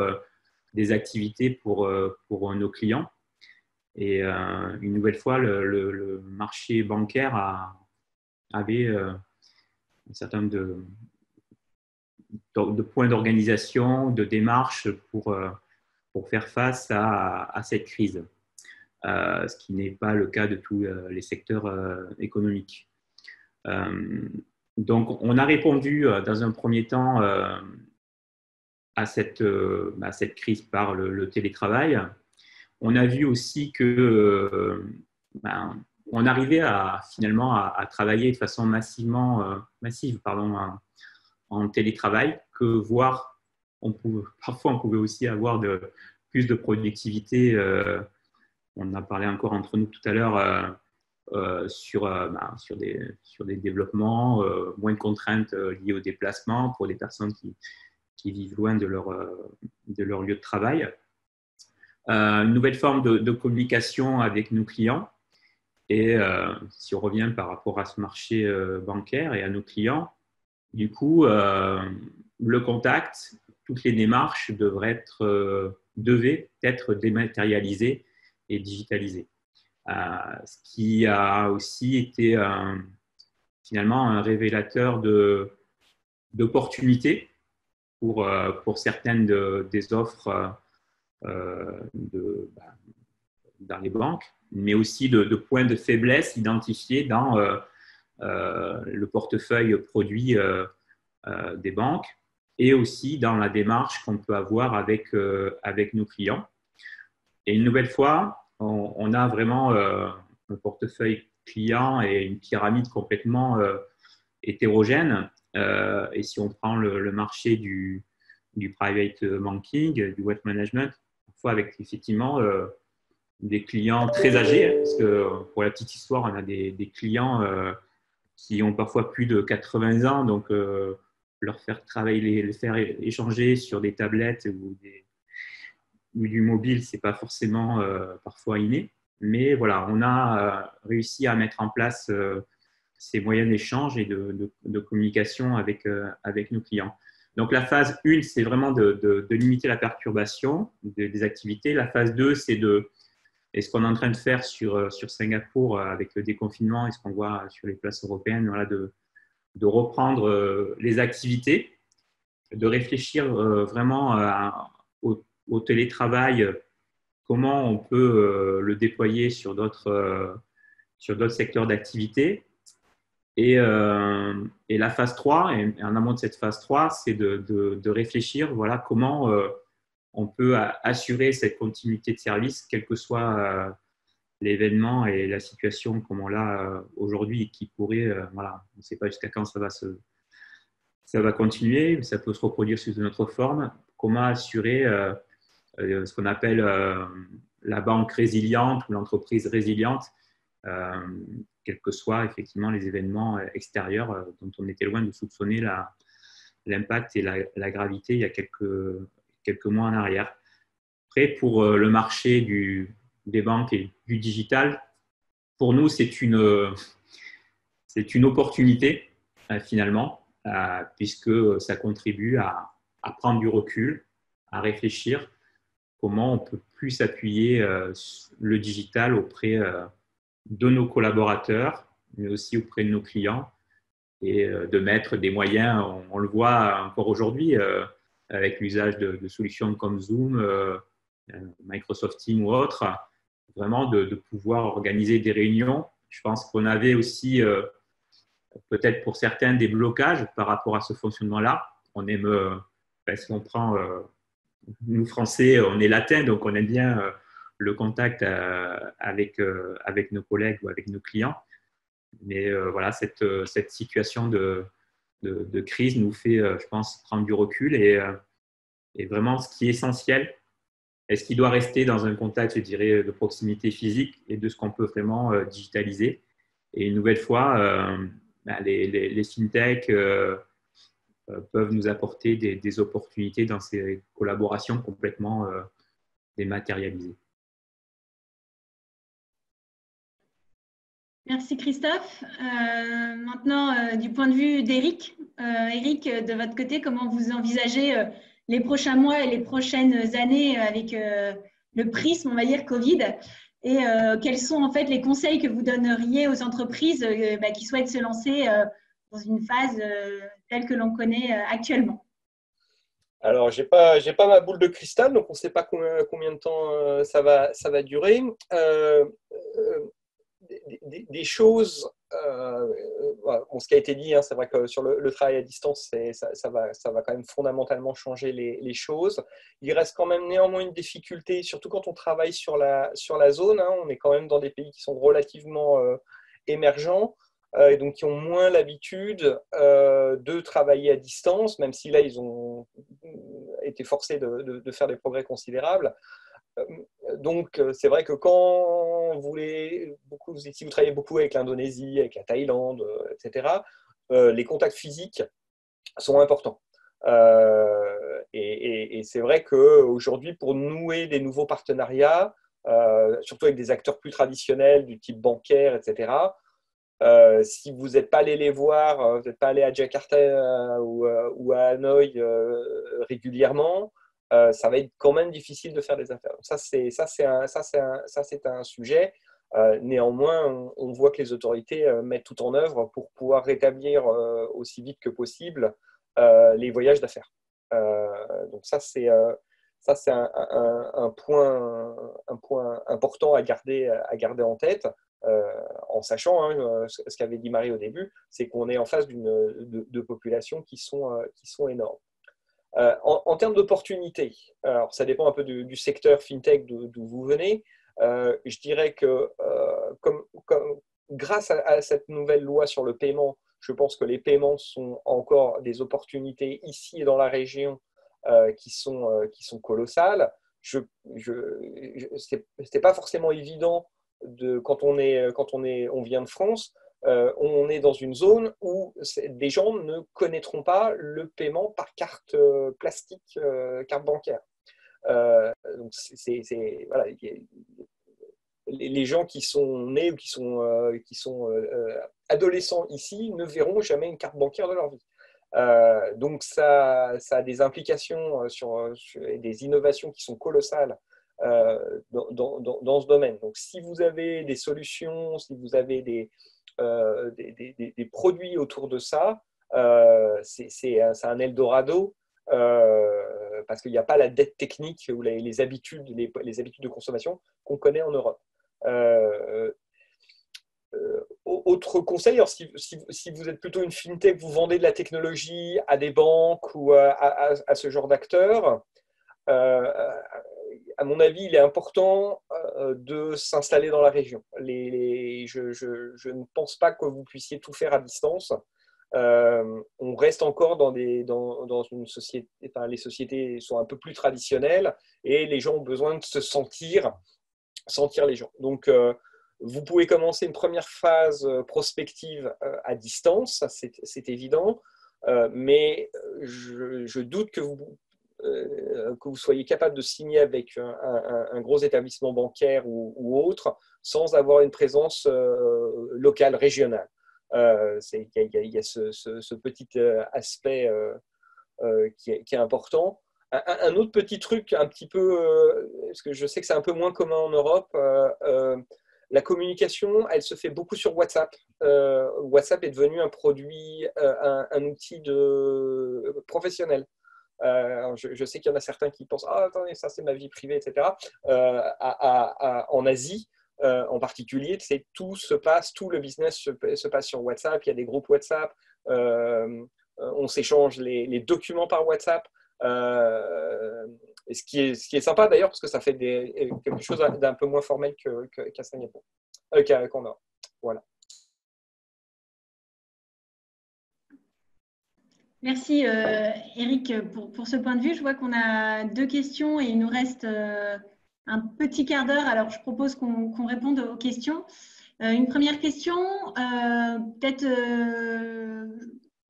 Speaker 2: des activités pour nos clients. Et une nouvelle fois, le marché bancaire avait un certain nombre de points d'organisation, de démarches pour faire face à cette crise, ce qui n'est pas le cas de tous les secteurs économiques. Donc, on a répondu dans un premier temps à cette crise par le télétravail. On a vu aussi que on arrivait finalement à travailler de façon massive en télétravail, que parfois on pouvait aussi avoir plus de productivité. On a parlé encore entre nous tout à l'heure sur des développements, moins de contraintes liées au déplacement pour les personnes qui vivent loin de leur lieu de travail. Une nouvelle forme de communication avec nos clients. Et si on revient par rapport à ce marché bancaire et à nos clients, du coup, le contact, toutes les démarches devaient être dématérialisées et digitalisées. Ce qui a aussi été finalement un révélateur d'opportunités pour certaines des offres dans les banques, mais aussi de points de faiblesse identifiés dans le portefeuille produit des banques et aussi dans la démarche qu'on peut avoir avec nos clients. Et une nouvelle fois, on a vraiment un portefeuille client et une pyramide complètement hétérogène. Et si on prend le marché du private banking, du wealth management, parfois avec effectivement des clients très âgés, parce que pour la petite histoire, on a des clients qui ont parfois plus de 80 ans, donc leur faire travailler, les faire échanger sur des tablettes ou du mobile, c'est pas forcément parfois inné. Mais voilà, on a réussi à mettre en place ces moyens d'échange et de communication avec nos clients. Donc, la phase 1, c'est vraiment de limiter la perturbation des activités. La phase 2, c'est et ce qu'on est en train de faire sur Singapour avec le déconfinement et ce qu'on voit sur les places européennes, voilà, de reprendre les activités, de réfléchir vraiment au télétravail, comment on peut le déployer sur d'autres secteurs d'activité. Et la phase 3, et en amont de cette phase 3, c'est de réfléchir voilà, comment on peut assurer cette continuité de service, quel que soit l'événement et la situation comme on l'a aujourd'hui, qui pourrait, voilà, on ne sait pas jusqu'à quand ça va continuer, ça peut se reproduire sous une autre forme. Comment assurer ce qu'on appelle la banque résiliente ou l'entreprise résiliente, euh, quels que soient effectivement les événements extérieurs dont on était loin de soupçonner l'impact et la gravité il y a quelques mois en arrière. Après, pour le marché des banques et du digital, pour nous, c'est une opportunité finalement, puisque ça contribue à prendre du recul, à réfléchir comment on peut plus appuyer le digital auprès de nos collaborateurs, mais aussi auprès de nos clients, et de mettre des moyens, on le voit encore aujourd'hui, avec l'usage de solutions comme Zoom, Microsoft Teams ou autres, vraiment de pouvoir organiser des réunions. Je pense qu'on avait aussi, peut-être pour certains, des blocages par rapport à ce fonctionnement-là. On aime, si on prend, nous Français, on est latin, donc on aime bien le contact avec nos collègues ou avec nos clients. Mais voilà, cette situation de crise nous fait, je pense, prendre du recul et vraiment ce qui est essentiel, et ce qui doit rester dans un contact, je dirais, de proximité physique et de ce qu'on peut vraiment digitaliser. Et une nouvelle fois, les fintechs peuvent nous apporter des opportunités dans ces collaborations complètement dématérialisées.
Speaker 1: Merci Christophe. Maintenant, du point de vue d'Éric, Éric, de votre côté, comment vous envisagez les prochains mois et les prochaines années avec le prisme, on va dire, Covid, et quels sont en fait les conseils que vous donneriez aux entreprises qui souhaitent se lancer dans une phase telle que l'on connaît actuellement?
Speaker 3: Alors, j'ai pas ma boule de cristal, donc on ne sait pas combien de temps ça va durer. Des choses, bon, ce qui a été dit, hein, c'est vrai que sur le travail à distance, ça va quand même fondamentalement changer les choses. Il reste quand même néanmoins une difficulté, surtout quand on travaille sur la zone. Hein, on est quand même dans des pays qui sont relativement émergents. Et donc qui ont moins l'habitude de travailler à distance, même si là, ils ont été forcés de faire des progrès considérables. Donc, c'est vrai que si vous travaillez beaucoup avec l'Indonésie, avec la Thaïlande, etc., les contacts physiques sont importants. Et c'est vrai qu'aujourd'hui, pour nouer des nouveaux partenariats, surtout avec des acteurs plus traditionnels du type bancaire, etc., si vous n'êtes pas allé les voir, vous n'êtes pas allé à Jakarta ou à Hanoï régulièrement, ça va être quand même difficile de faire des affaires. Donc ça, c'est un sujet. Néanmoins, on voit que les autorités mettent tout en œuvre pour pouvoir rétablir aussi vite que possible les voyages d'affaires. Donc ça, c'est un point important à garder en tête. En sachant, hein, ce qu'avait dit Marie au début, c'est qu'on est en face de populations qui sont énormes. En termes d'opportunités, alors ça dépend un peu du secteur fintech d'où vous venez. Je dirais que grâce à cette nouvelle loi sur le paiement, je pense que les paiements sont encore des opportunités ici et dans la région qui sont colossales. C'était pas forcément évident quand on vient de France. On est dans une zone où des gens ne connaîtront pas le paiement par carte plastique, carte bancaire. Donc voilà, les gens qui sont nés ou qui sont adolescents ici ne verront jamais une carte bancaire de leur vie. Donc ça a des implications sur des innovations qui sont colossales dans ce domaine. Donc si vous avez des solutions, si vous avez des produits autour de ça, c'est un Eldorado. Parce qu'il n'y a pas la dette technique ou les habitudes de consommation qu'on connaît en Europe. Autre conseil, alors si vous êtes plutôt une fintech, vous vendez de la technologie à des banques ou à ce genre d'acteurs, à mon avis, il est important de s'installer dans la région. Je ne pense pas que vous puissiez tout faire à distance. On reste encore dans une société, enfin, les sociétés sont un peu plus traditionnelles et les gens ont besoin de se sentir les gens. Donc, vous pouvez commencer une première phase prospective à distance, c'est évident, mais je doute que vous soyez capable de signer avec un gros établissement bancaire ou autre sans avoir une présence locale, régionale. Il y a ce petit aspect qui est important. Un autre petit truc, un petit peu, parce que je sais que c'est un peu moins commun en Europe, la communication, elle se fait beaucoup sur WhatsApp. WhatsApp est devenu un produit, un outil professionnel. Je sais qu'il y en a certains qui pensent ah attendez, ça c'est ma vie privée, etc. En Asie, en particulier, tout le business se passe sur WhatsApp. Il y a des groupes WhatsApp, on s'échange les documents par WhatsApp. Et ce qui est sympa d'ailleurs, parce que ça fait quelque chose d'un peu moins formel qu'à Singapour, qu'en Europe. Voilà.
Speaker 1: Merci Eric pour ce point de vue. Je vois qu'on a 2 questions et il nous reste un petit quart d'heure. Alors, je propose qu'on réponde aux questions. Une première question, peut-être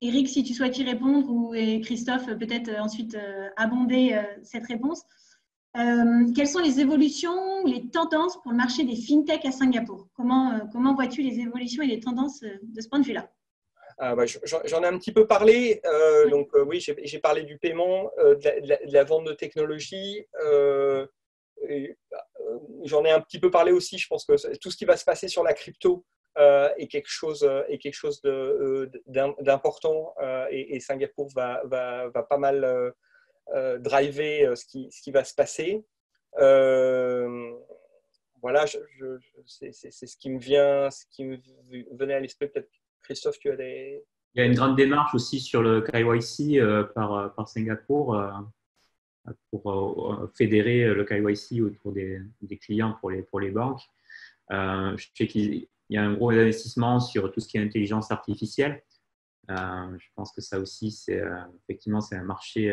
Speaker 1: Eric, si tu souhaites y répondre, ou Christophe, peut-être ensuite abonder cette réponse. Quelles sont les évolutions, les tendances pour le marché des fintech à Singapour? Comment vois-tu les évolutions et les tendances de ce point de vue-là?
Speaker 3: J'en ai un petit peu parlé. Donc, oui, j'ai parlé du paiement, de la vente de technologie. J'en ai un petit peu parlé aussi. Je pense que tout ce qui va se passer sur la crypto est quelque chose d'important et Singapour va pas mal driver ce qui va se passer. Voilà, c'est ce qui me venait à l'esprit. Peut-être Christophe, tu as des...
Speaker 2: Il y a une grande démarche aussi sur le KYC par Singapour pour fédérer le KYC autour des clients pour les banques. Je sais qu'il y a un gros investissement sur tout ce qui est intelligence artificielle. Je pense que ça aussi, effectivement, c'est un marché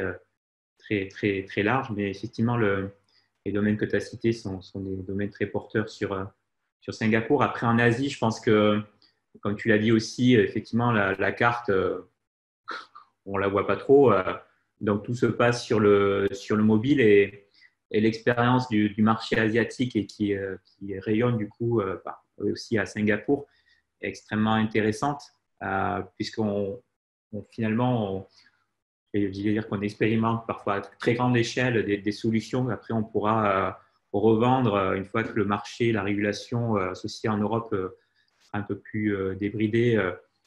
Speaker 2: très, très, très large, mais effectivement, les domaines que tu as cités sont des domaines très porteurs sur Singapour. Après, en Asie, je pense que, comme tu l'as dit aussi, effectivement, la carte, on ne la voit pas trop. Donc, tout se passe sur le mobile et l'expérience du marché asiatique et qui rayonne du coup aussi à Singapour est extrêmement intéressante puisqu'on finalement, je vais dire qu'on expérimente parfois à très grande échelle des solutions. Après, on pourra revendre une fois que le marché, la régulation associée en Europe sera un peu plus débridée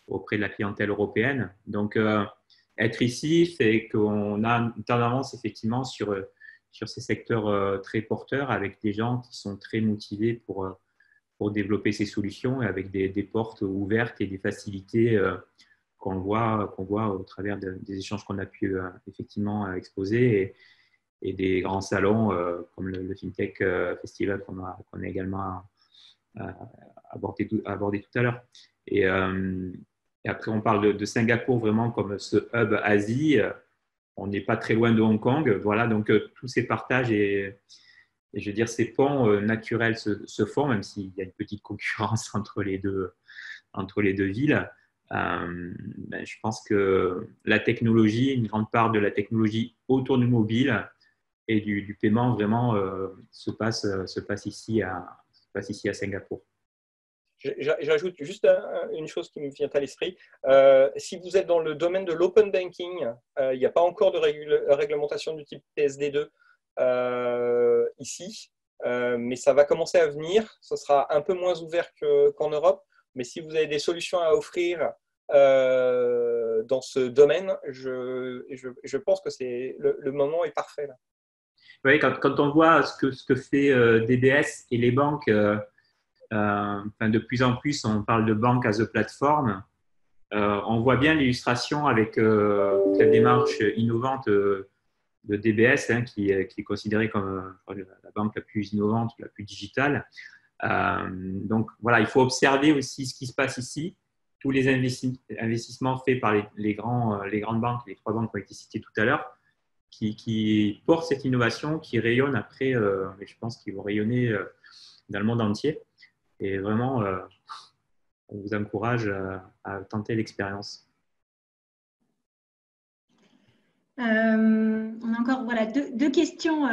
Speaker 2: auprès de la clientèle européenne. Donc, être ici fait qu'on a une temps d'avance effectivement sur ces secteurs très porteurs avec des gens qui sont très motivés pour développer ces solutions et avec des portes ouvertes et des facilités qu'on voit au travers des échanges qu'on a pu effectivement exposer et des grands salons comme le FinTech Festival qu'on a également abordé tout à l'heure. Et après, on parle de Singapour vraiment comme ce hub Asie. On n'est pas très loin de Hong Kong. Voilà, donc tous ces partages et je veux dire, ces ponts naturels se font, même s'il y a une petite concurrence entre les deux villes. Je pense que la technologie, une grande part de la technologie autour du mobile et du paiement vraiment se passe ici à Singapour.
Speaker 3: J'ajoute juste une chose qui me vient à l'esprit. Si vous êtes dans le domaine de l'open banking, il n'y a pas encore de réglementation du type PSD2 ici, mais ça va commencer à venir. Ce sera un peu moins ouvert qu'en Europe. Mais si vous avez des solutions à offrir dans ce domaine, je pense que le moment est parfait là.
Speaker 2: Oui, quand on voit ce que fait DBS et les banques, enfin, de plus en plus, on parle de banque as a platform. On voit bien l'illustration avec cette démarche innovante de DBS, hein, qui est considérée comme la banque la plus innovante, la plus digitale. Donc voilà, il faut observer aussi ce qui se passe ici. Tous les investissements faits par les grandes banques, les 3 banques qui ont été citées tout à l'heure, qui portent cette innovation, qui rayonnent après, et je pense qu'ils vont rayonner dans le monde entier. Et vraiment, on vous encourage à tenter l'expérience.
Speaker 1: On a encore voilà, deux questions.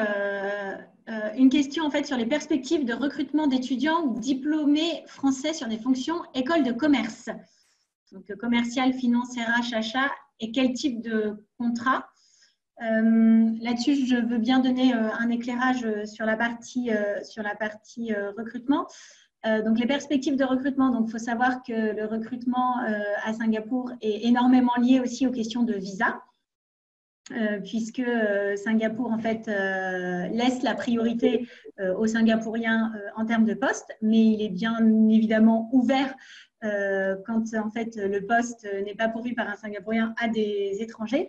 Speaker 1: Une question en fait sur les perspectives de recrutement d'étudiants diplômés français sur des fonctions école de commerce. Donc commercial, finance, RH, achat, et quel type de contrat. Là-dessus, je veux bien donner un éclairage sur la partie recrutement. Donc les perspectives de recrutement, donc il faut savoir que le recrutement à Singapour est énormément lié aussi aux questions de visa. Puisque Singapour en fait laisse la priorité aux Singapouriens en termes de poste, mais il est bien évidemment ouvert quand en fait le poste n'est pas pourvu par un Singapourien à des étrangers.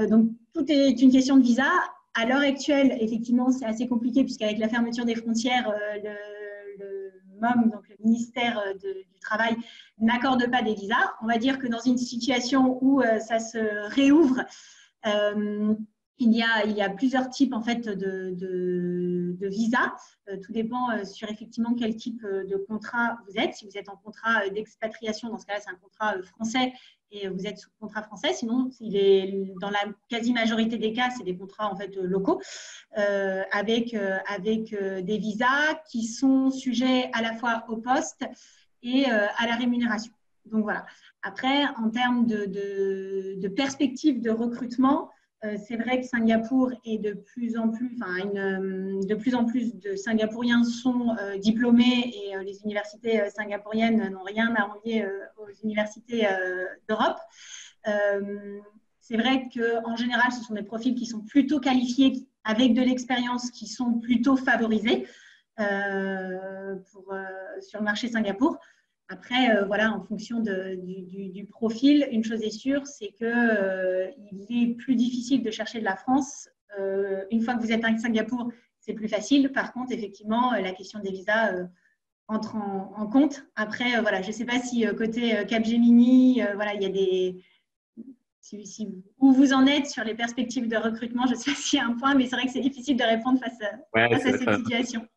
Speaker 1: Donc tout est une question de visa. À l'heure actuelle, effectivement, c'est assez compliqué puisqu'avec la fermeture des frontières, le MOM, donc le ministère du Travail, n'accorde pas des visas. On va dire que dans une situation où ça se réouvre, il y a plusieurs types en fait de visas. Tout dépend sur effectivement quel type de contrat vous êtes. Si vous êtes en contrat d'expatriation, dans ce cas-là, c'est un contrat français et vous êtes sous contrat français. Sinon, dans la quasi-majorité des cas, c'est des contrats en fait locaux avec des visas qui sont sujets à la fois au poste et à la rémunération. Donc voilà. Après, en termes de perspective de recrutement, c'est vrai que Singapour est de plus en plus de Singapouriens sont diplômés et les universités singapouriennes n'ont rien à envier aux universités d'Europe. C'est vrai qu'en général, ce sont des profils qui sont plutôt qualifiés avec de l'expérience, qui sont plutôt favorisés sur le marché Singapour. Après, voilà, en fonction du profil, une chose est sûre, c'est qu'il est plus difficile de chercher de la France. Une fois que vous êtes à Singapour, c'est plus facile. Par contre, effectivement, la question des visas entre en compte. Après, voilà, je ne sais pas si côté Capgemini, voilà, il y a des… où vous en êtes sur les perspectives de recrutement, je ne sais pas s'il y a un point, mais c'est vrai que c'est difficile de répondre face à cette situation.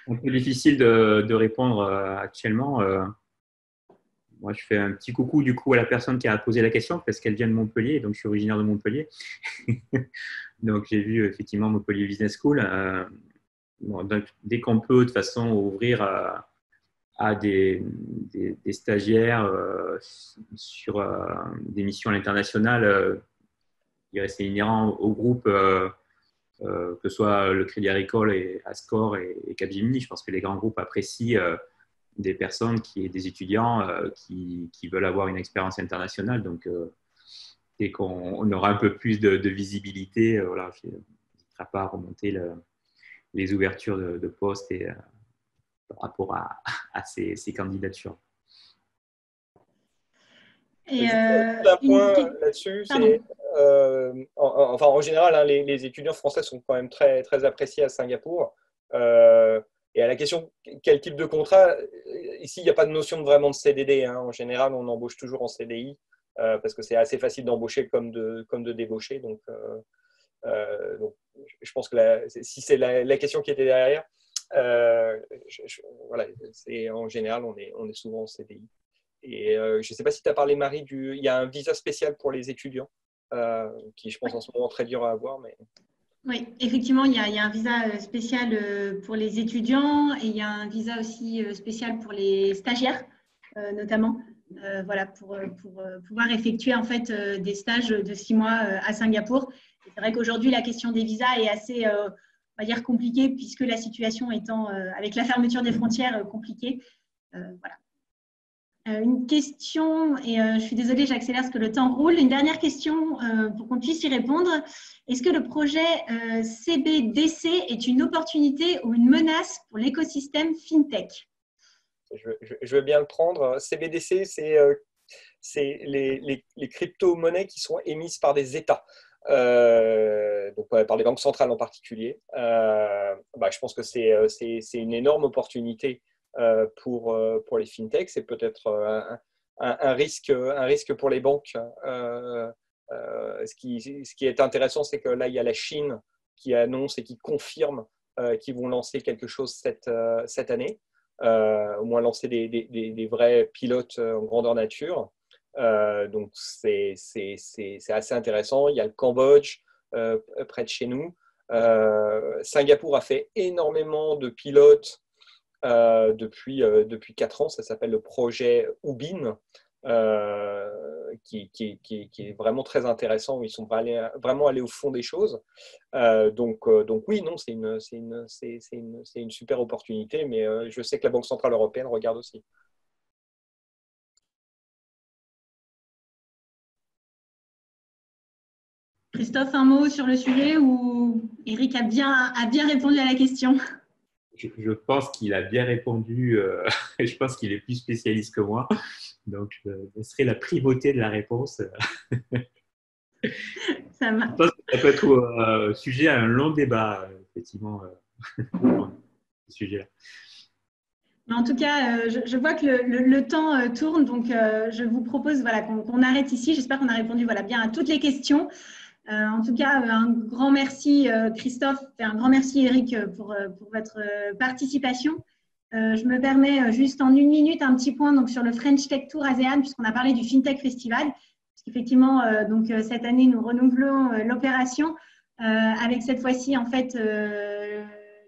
Speaker 2: Un peu difficile de répondre actuellement. Moi, je fais un petit coucou du coup à la personne qui a posé la question parce qu'elle vient de Montpellier, donc je suis originaire de Montpellier. Donc, j'ai vu effectivement Montpellier Business School. Donc, dès qu'on peut, de toute façon, ouvrir à des stagiaires sur des missions à l'international, c'est inhérent au groupe, que ce soit le Crédit Agricole et Ascor et Capgemini. Je pense que les grands groupes apprécient des personnes, des étudiants qui veulent avoir une expérience internationale. Donc, dès qu'on aura un peu plus de visibilité, voilà, je n'hésiterai pas à remonter les ouvertures de postes et par rapport à ces candidatures.
Speaker 3: Et un point là-dessus, c'est en général, hein, les étudiants français sont quand même très, très appréciés à Singapour. Et à la question quel type de contrat, ici il n'y a pas de notion vraiment de CDD. Hein. En général, on embauche toujours en CDI parce que c'est assez facile d'embaucher comme de débaucher. Donc, je pense que si c'est la question qui était derrière, voilà, en général, on est souvent en CDI. Et je ne sais pas si tu as parlé, Marie, il y a un visa spécial pour les étudiants qui, je pense, en ce moment très dur à avoir. Mais…
Speaker 1: Oui, effectivement, il y a un visa spécial pour les étudiants et il y a un visa aussi spécial pour les stagiaires, notamment, voilà, pour pouvoir effectuer en fait des stages de 6 mois à Singapour. C'est vrai qu'aujourd'hui, la question des visas est assez, on va dire, compliquée puisque la situation étant, avec la fermeture des frontières, compliquée. Voilà. une question, et je suis désolée, j'accélère parce que le temps roule. Une dernière question pour qu'on puisse y répondre. Est-ce que le projet CBDC est une opportunité ou une menace pour l'écosystème FinTech?
Speaker 3: Je veux bien le prendre. CBDC, c'est les crypto-monnaies qui sont émises par des États, donc par les banques centrales en particulier. Je pense que c'est une énorme opportunité pour les fintechs. C'est peut-être un risque pour les banques. Ce qui est intéressant, c'est que là, il y a la Chine qui annonce et qui confirme qu'ils vont lancer quelque chose cette année, au moins lancer des vrais pilotes en grandeur nature. Donc, c'est assez intéressant. Il y a le Cambodge près de chez nous. Singapour a fait énormément de pilotes depuis 4 ans. Ça s'appelle le projet Ubin, qui est vraiment très intéressant, où ils sont vraiment allés au fond des choses. Donc oui, non, c'est une super opportunité, mais je sais que la Banque Centrale Européenne regarde aussi.
Speaker 1: Christophe, un mot sur le sujet ou Eric a bien répondu à la question?
Speaker 2: Je pense qu'il a bien répondu. Je pense qu'il est plus spécialiste que moi. Donc, je laisserai la primauté de la réponse.
Speaker 1: Ça marche.
Speaker 2: Je pense que ça peut être sujet à un long débat, effectivement, ce sujet-là.
Speaker 1: En tout cas, je vois que le temps tourne, donc je vous propose qu'on arrête ici. J'espère qu'on a répondu bien à toutes les questions. En tout cas, un grand merci Christophe et un grand merci Eric pour votre participation. Je me permets juste en 1 minute un petit point donc, sur le French Tech Tour ASEAN, puisqu'on a parlé du FinTech Festival. Effectivement, cette année, nous renouvelons l'opération avec cette fois-ci en fait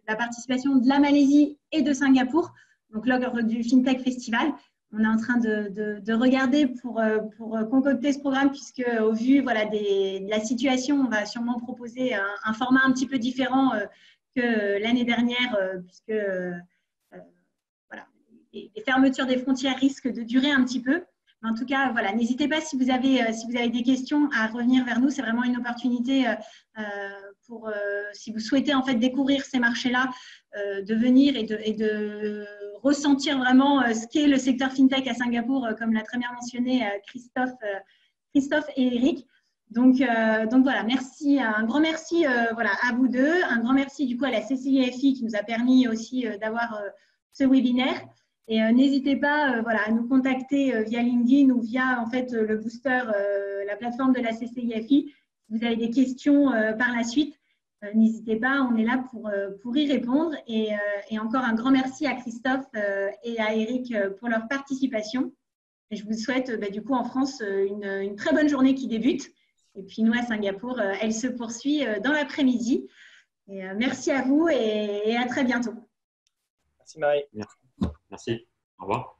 Speaker 1: la participation de la Malaisie et de Singapour, donc lors du FinTech Festival. On est en train de regarder pour concocter ce programme, puisque au vu de la situation, on va sûrement proposer un format un petit peu différent que l'année dernière, puisque les fermetures des frontières risquent de durer un petit peu. En tout cas, n'hésitez pas si vous avez des questions à revenir vers nous. C'est vraiment une opportunité si vous souhaitez en fait découvrir ces marchés-là, de venir et de ressentir vraiment ce qu'est le secteur FinTech à Singapour, comme l'a très bien mentionné Christophe et Eric. Donc merci, un grand merci à vous deux, un grand merci du coup à la CCIFI qui nous a permis aussi d'avoir ce webinaire. Et n'hésitez pas à nous contacter via LinkedIn ou via en fait le booster, la plateforme de la CCIFI. Si vous avez des questions par la suite, n'hésitez pas, on est là pour y répondre. Et encore un grand merci à Christophe et à Eric pour leur participation. Et je vous souhaite du coup en France une très bonne journée qui débute. Et puis nous à Singapour, elle se poursuit dans l'après-midi. Merci à vous et à très bientôt.
Speaker 3: Merci Marie.
Speaker 2: Merci. Au revoir.